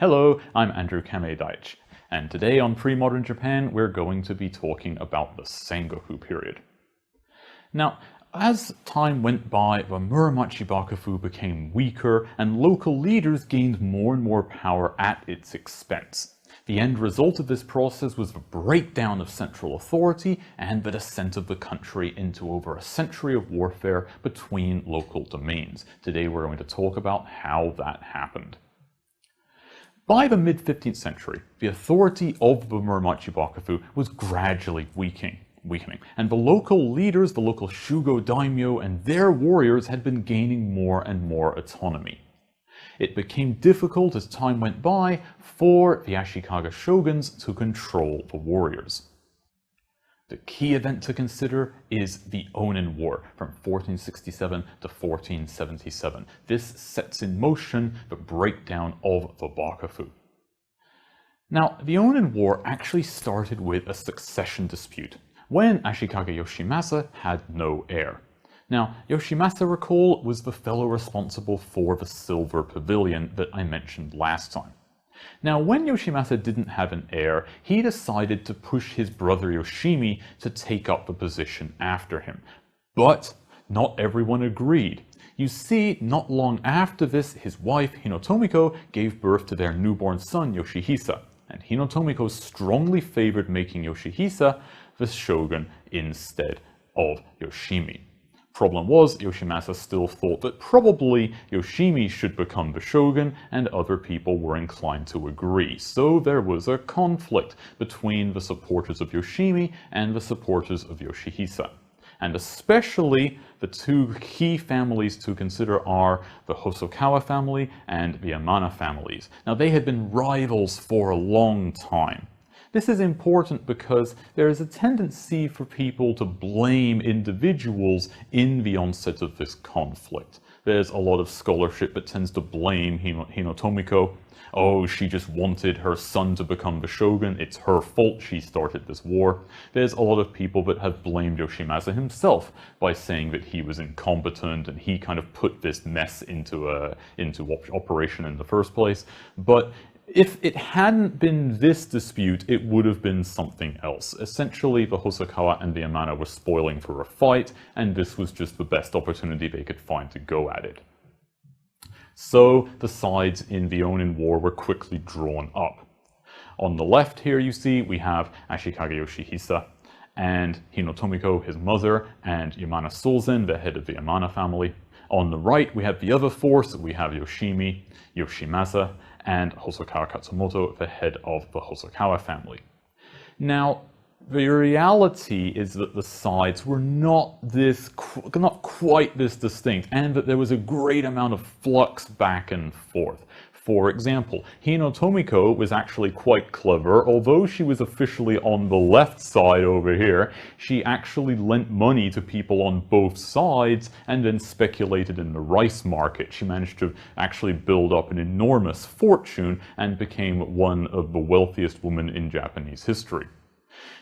Hello, I'm Andrew Kamei-Daichi, and today on Pre-Modern Japan we're going to be talking about the Sengoku period. Now, as time went by, the Muromachi Bakufu became weaker and local leaders gained more and more power at its expense. The end result of this process was the breakdown of central authority and the descent of the country into over a century of warfare between local domains. Today we're going to talk about how that happened. By the mid-15th century, the authority of the Muromachi Bakufu was gradually weakening, and the local leaders, the local Shugo daimyo and their warriors had been gaining more and more autonomy. It became difficult as time went by for the Ashikaga shoguns to control the warriors. The key event to consider is the Onin War from 1467 to 1477. This sets in motion the breakdown of the Bakufu. Now, the Onin War actually started with a succession dispute, when Ashikaga Yoshimasa had no heir. Now, Yoshimasa, recall, was the fellow responsible for the Silver Pavilion that I mentioned last time. Now, when Yoshimasa didn't have an heir, he decided to push his brother Yoshimi to take up the position after him. But not everyone agreed. You see, not long after this, his wife Hinotomiko gave birth to their newborn son Yoshihisa, and Hinotomiko strongly favored making Yoshihisa the shogun instead of Yoshimi. Problem was, Yoshimasa still thought that probably Yoshimi should become the shogun, and other people were inclined to agree. So there was a conflict between the supporters of Yoshimi and the supporters of Yoshihisa. And especially the two key families to consider are the Hosokawa family and the Yamana families. Now, they had been rivals for a long time. This is important because there is a tendency for people to blame individuals in the onset of this conflict. There's a lot of scholarship that tends to blame Hinotomiko. Oh, she just wanted her son to become the shogun. It's her fault she started this war. There's a lot of people that have blamed Yoshimasa himself by saying that he was incompetent and he kind of put this mess into operation in the first place. But if it hadn't been this dispute, it would have been something else. Essentially, the Hosokawa and the Yamana were spoiling for a fight, and this was just the best opportunity they could find to go at it. So the sides in the Onin War were quickly drawn up. On the left here you see we have Ashikaga Yoshihisa and Hinotomiko, his mother, and Yamana Sozen, the head of the Yamana family. On the right we have the other force. We have Yoshimi, Yoshimasa, and Hosokawa Katsumoto, the head of the Hosokawa family. Now, the reality is that the sides were not quite this distinct, and that there was a great amount of flux back and forth. For example, Hinotomiko was actually quite clever. Although she was officially on the left side over here, she actually lent money to people on both sides and then speculated in the rice market. She managed to actually build up an enormous fortune and became one of the wealthiest women in Japanese history.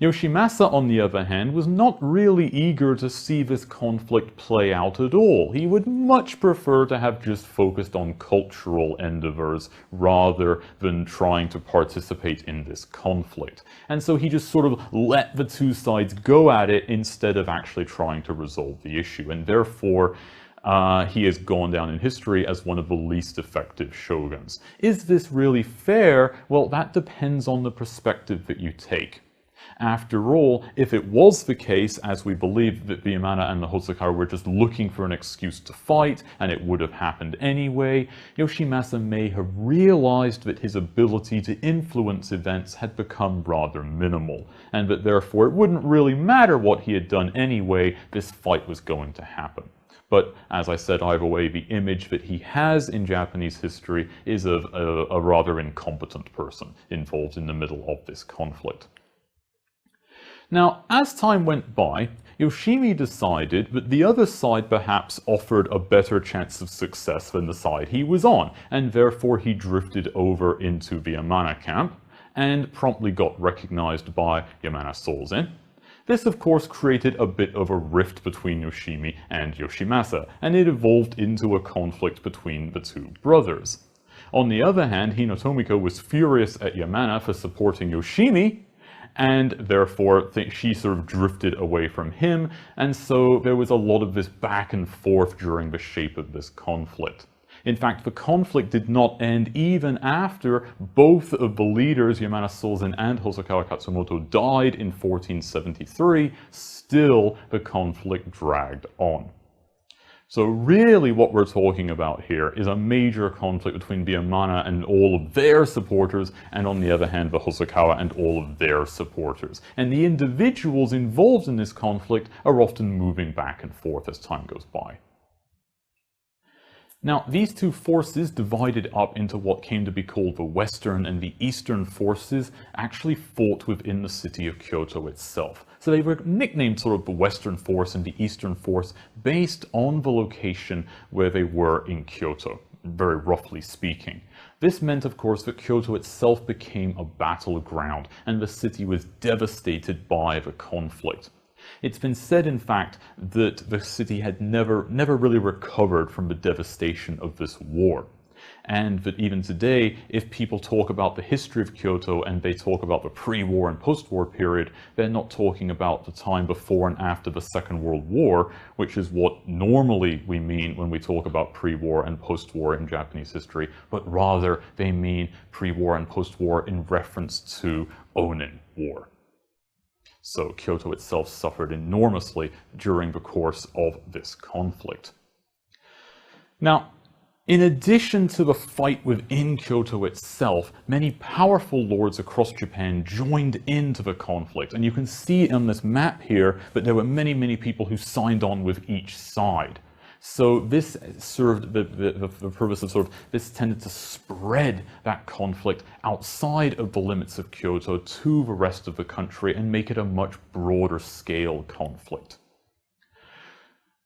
Yoshimasa, on the other hand, was not really eager to see this conflict play out at all. He would much prefer to have just focused on cultural endeavors rather than trying to participate in this conflict. And so he just sort of let the two sides go at it instead of actually trying to resolve the issue. And therefore, he has gone down in history as one of the least effective shoguns. Is this really fair? Well, that depends on the perspective that you take. After all, if it was the case, as we believe, that the Yamana and the Hosokawa were just looking for an excuse to fight, and it would have happened anyway, Yoshimasa may have realized that his ability to influence events had become rather minimal, and that therefore it wouldn't really matter what he had done anyway, this fight was going to happen. But, as I said, either way, the image that he has in Japanese history is of a rather incompetent person involved in the middle of this conflict. Now, as time went by, Yoshimi decided that the other side perhaps offered a better chance of success than the side he was on, and therefore he drifted over into the Yamana camp, and promptly got recognized by Yamana Sozen. This, of course, created a bit of a rift between Yoshimi and Yoshimasa, and it evolved into a conflict between the two brothers. On the other hand, Hinotomiko was furious at Yamana for supporting Yoshimi, and therefore she sort of drifted away from him, and so there was a lot of this back and forth during the shape of this conflict. In fact, the conflict did not end even after both of the leaders, Yamana Sozen and Hosokawa Katsumoto, died in 1473. Still, the conflict dragged on. So really what we're talking about here is a major conflict between the Yamana and all of their supporters, and on the other hand, the Hosokawa and all of their supporters. And the individuals involved in this conflict are often moving back and forth as time goes by. Now, these two forces divided up into what came to be called the Western and the Eastern forces actually fought within the city of Kyoto itself. So they were nicknamed sort of the Western force and the Eastern force based on the location where they were in Kyoto, very roughly speaking. This meant, of course, that Kyoto itself became a battleground and the city was devastated by the conflict. It's been said, in fact, that the city had never really recovered from the devastation of this war. And that even today, if people talk about the history of Kyoto and they talk about the pre-war and post-war period, they're not talking about the time before and after the Second World War, which is what normally we mean when we talk about pre-war and post-war in Japanese history, but rather they mean pre-war and post-war in reference to Onin War. So Kyoto itself suffered enormously during the course of this conflict. Now, in addition to the fight within Kyoto itself, many powerful lords across Japan joined into the conflict. And you can see on this map here that there were many people who signed on with each side. So this served the purpose of this tended to spread that conflict outside of the limits of Kyoto to the rest of the country and make it a much broader scale conflict.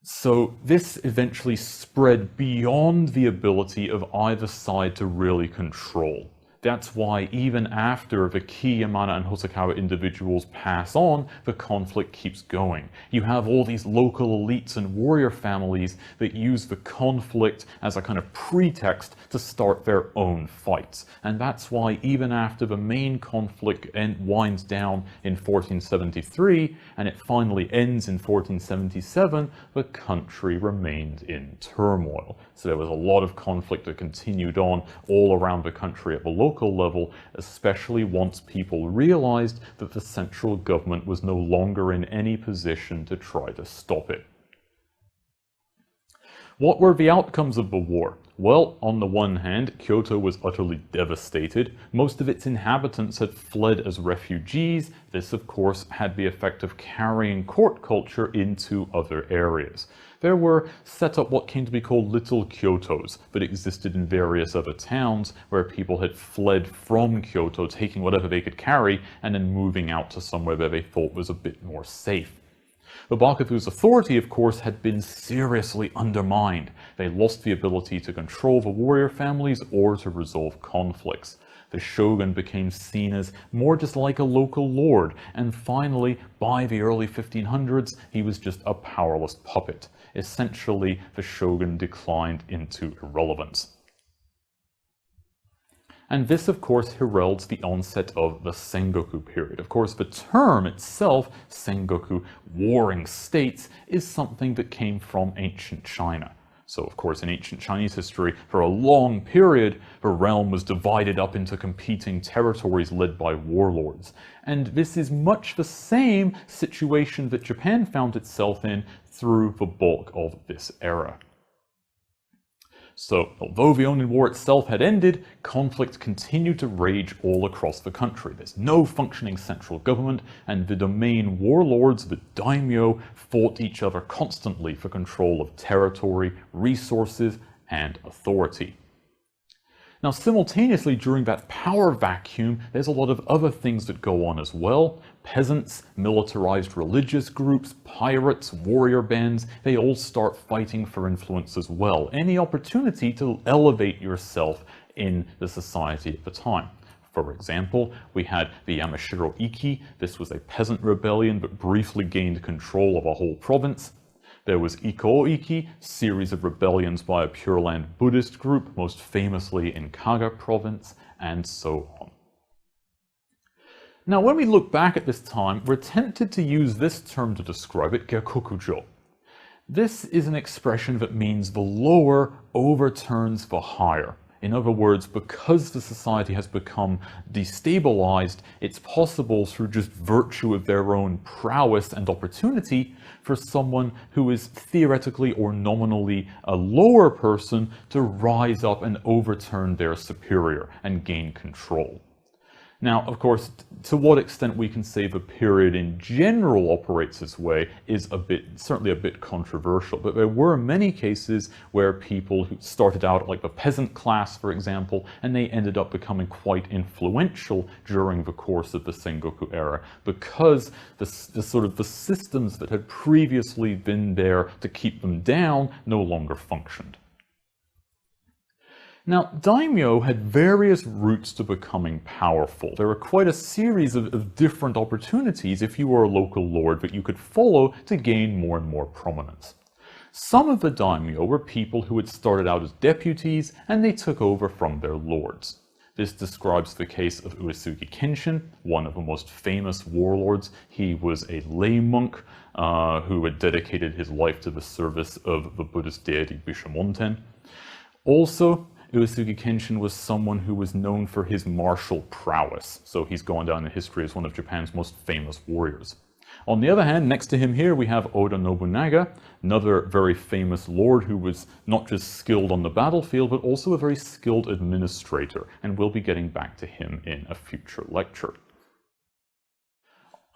So this eventually spread beyond the ability of either side to really control. That's why even after the key Yamana and Hosokawa individuals pass on, the conflict keeps going. You have all these local elites and warrior families that use the conflict as a kind of pretext to start their own fights. And that's why even after the main conflict winds down in 1473, and it finally ends in 1477, the country remained in turmoil. So there was a lot of conflict that continued on all around the country at the local level, especially once people realized that the central government was no longer in any position to try to stop it. What were the outcomes of the war? Well, on the one hand, Kyoto was utterly devastated. Most of its inhabitants had fled as refugees. This, of course, had the effect of carrying court culture into other areas. There were set up what came to be called little Kyotos that existed in various other towns where people had fled from Kyoto, taking whatever they could carry and then moving out to somewhere where they thought was a bit more safe. The Bakufu's authority, of course, had been seriously undermined. They lost the ability to control the warrior families or to resolve conflicts. The shogun became seen as more just like a local lord, and finally, by the early 1500s, he was just a powerless puppet. Essentially, the shogun declined into irrelevance. And this, of course, heralds the onset of the Sengoku period. Of course, the term itself, Sengoku, warring states, is something that came from ancient China. So, of course, in ancient Chinese history, for a long period, the realm was divided up into competing territories led by warlords. And this is much the same situation that Japan found itself in through the bulk of this era. So, although the Onin War itself had ended, conflict continued to rage all across the country. There's no functioning central government, and the domain warlords, the daimyo, fought each other constantly for control of territory, resources, and authority. Now, simultaneously, during that power vacuum, there's a lot of other things that go on as well. Peasants, militarized religious groups, pirates, warrior bands, they all start fighting for influence as well. Any opportunity to elevate yourself in the society at the time. For example, we had the Yamashiro Ikki. This was a peasant rebellion that briefly gained control of a whole province. There was Iko-iki, series of rebellions by a Pure Land Buddhist group, most famously in Kaga province, and so on. Now, when we look back at this time, we're tempted to use this term to describe it, Gyakokujo. This is an expression that means the lower overturns the higher. In other words, because the society has become destabilized, it's possible through just virtue of their own prowess and opportunity for someone who is theoretically or nominally a lower person to rise up and overturn their superior and gain control. Now, of course, to what extent we can say the period in general operates this way is certainly a bit controversial, but there were many cases where people who started out like the peasant class, for example, and they ended up becoming quite influential during the course of the Sengoku era because the systems that had previously been there to keep them down no longer functioned. Now, daimyo had various routes to becoming powerful. There were quite a series of different opportunities if you were a local lord that you could follow to gain more and more prominence. Some of the daimyo were people who had started out as deputies and they took over from their lords. This describes the case of Uesugi Kenshin, one of the most famous warlords. He was a lay monk who had dedicated his life to the service of the Buddhist deity Bishamonten. Also, Uesugi Kenshin was someone who was known for his martial prowess, so he's gone down in history as one of Japan's most famous warriors. On the other hand, next to him here we have Oda Nobunaga, another very famous lord who was not just skilled on the battlefield, but also a very skilled administrator, and we'll be getting back to him in a future lecture.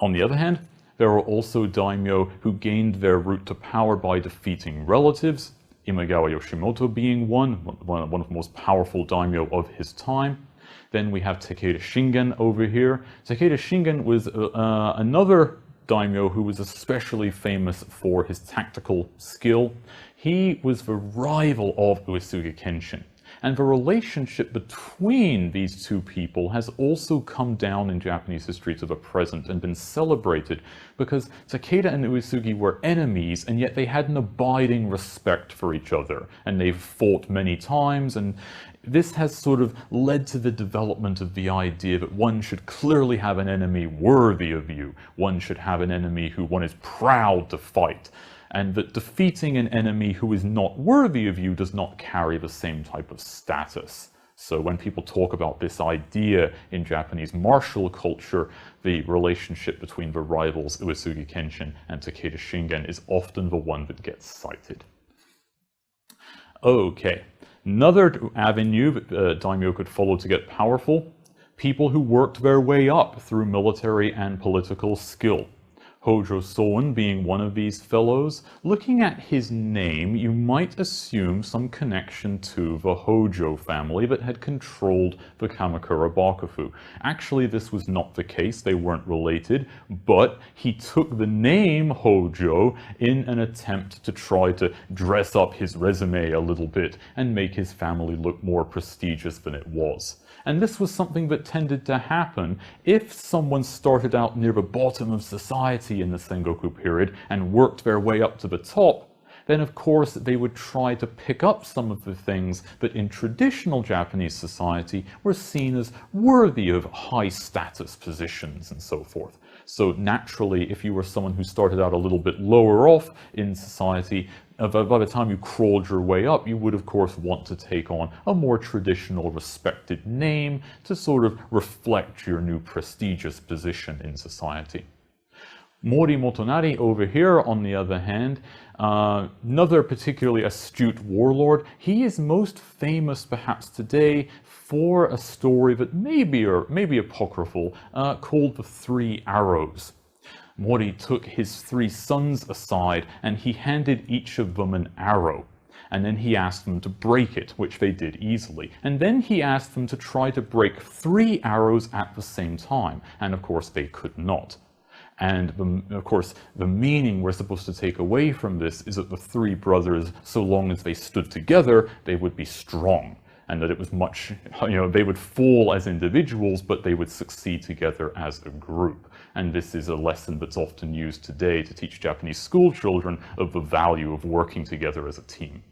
On the other hand, there are also daimyo who gained their route to power by defeating relatives, Imagawa Yoshimoto being one of the most powerful daimyo of his time. Then we have Takeda Shingen over here. Takeda Shingen was another daimyo who was especially famous for his tactical skill. He was the rival of Uesugi Kenshin. And the relationship between these two people has also come down in Japanese history to the present and been celebrated because Takeda and Uesugi were enemies, and yet they had an abiding respect for each other. And they've fought many times, and this has sort of led to the development of the idea that one should clearly have an enemy worthy of you. One should have an enemy who one is proud to fight. And that defeating an enemy who is not worthy of you does not carry the same type of status. So when people talk about this idea in Japanese martial culture, the relationship between the rivals Uesugi Kenshin and Takeda Shingen is often the one that gets cited. Okay, another avenue that daimyo could follow to get powerful, people who worked their way up through military and political skill. Hojo Soen being one of these fellows. Looking at his name, you might assume some connection to the Hojo family that had controlled the Kamakura Bakufu. Actually, this was not the case. They weren't related, but he took the name Hojo in an attempt to try to dress up his resume a little bit and make his family look more prestigious than it was. And this was something that tended to happen if someone started out near the bottom of society in the Sengoku period and worked their way up to the top. Then of course they would try to pick up some of the things that in traditional Japanese society were seen as worthy of high status positions and so forth. So naturally, if you were someone who started out a little bit lower off in society, by the time you crawled your way up, you would of course want to take on a more traditional respected name to sort of reflect your new prestigious position in society. Mori Motonari over here, on the other hand, another particularly astute warlord. He is most famous perhaps today for a story that may be apocryphal, called the Three Arrows. Mori took his three sons aside and he handed each of them an arrow. And then he asked them to break it, which they did easily. And then he asked them to try to break 3 arrows at the same time. And of course they could not. And of course, the meaning we're supposed to take away from this is that the 3 brothers, so long as they stood together, they would be strong. and that it was much, they would fall as individuals, but they would succeed together as a group. And this is a lesson that's often used today to teach Japanese school children of the value of working together as a team.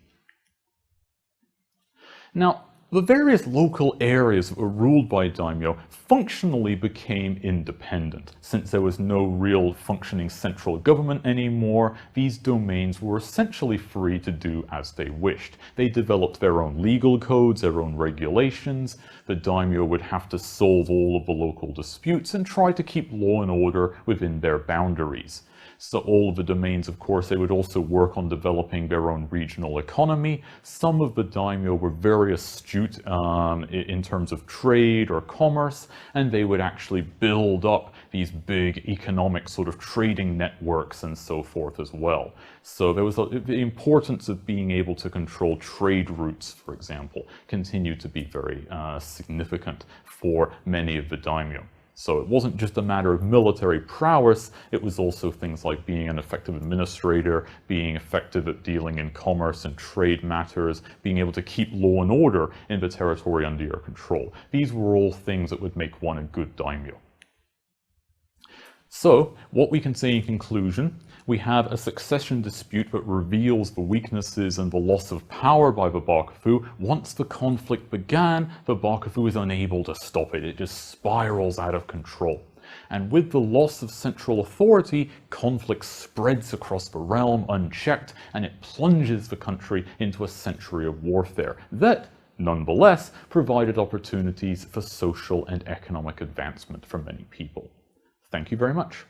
Now, the various local areas that were ruled by daimyo functionally became independent. Since there was no real functioning central government anymore, these domains were essentially free to do as they wished. They developed their own legal codes, their own regulations. The daimyo would have to solve all of the local disputes and try to keep law and order within their boundaries. So all of the domains, of course, they would also work on developing their own regional economy. Some of the daimyo were very astute in terms of trade or commerce, and they would actually build up these big economic sort of trading networks and so forth as well. So there was the importance of being able to control trade routes, for example, continued to be very significant for many of the daimyo. So it wasn't just a matter of military prowess, it was also things like being an effective administrator, being effective at dealing in commerce and trade matters, being able to keep law and order in the territory under your control. These were all things that would make one a good daimyo. So, what we can say in conclusion, we have a succession dispute that reveals the weaknesses and the loss of power by the Bakufu. Once the conflict began, the Bakufu is unable to stop it. It just spirals out of control. And with the loss of central authority, conflict spreads across the realm unchecked, and it plunges the country into a century of warfare that, nonetheless, provided opportunities for social and economic advancement for many people. Thank you very much.